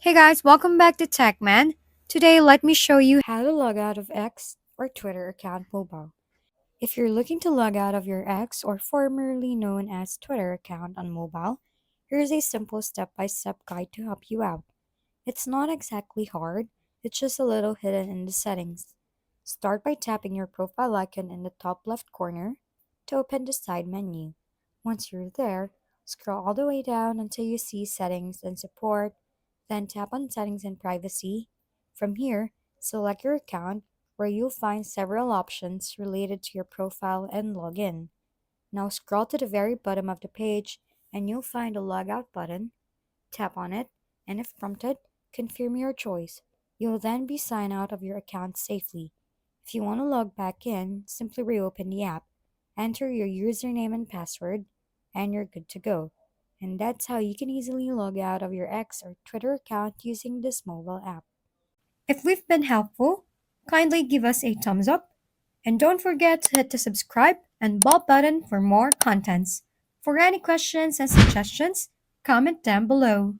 Hey guys, welcome back to TechMan. Today, let me show you how to log out of X or Twitter account mobile. If you're looking to log out of your X or formerly known as Twitter account on mobile, here's a simple step-by-step guide to help you out. It's not exactly hard, it's just a little hidden in the settings. Start by tapping your profile icon in the top left corner to open the side menu. Once you're there, scroll all the way down until you see Settings and Support, then tap on Settings and Privacy. From here, select your account where you'll find several options related to your profile and login. Now scroll to the very bottom of the page and you'll find a Logout button. Tap on it, and if prompted, confirm your choice. You'll then be signed out of your account safely. If you want to log back in, simply reopen the app, enter your username and password, and you're good to go. And that's how you can easily log out of your X or Twitter account using this mobile app. If we've been helpful, kindly give us a thumbs up, and don't forget to hit the subscribe and bell button for more contents. For any questions and suggestions, comment down below.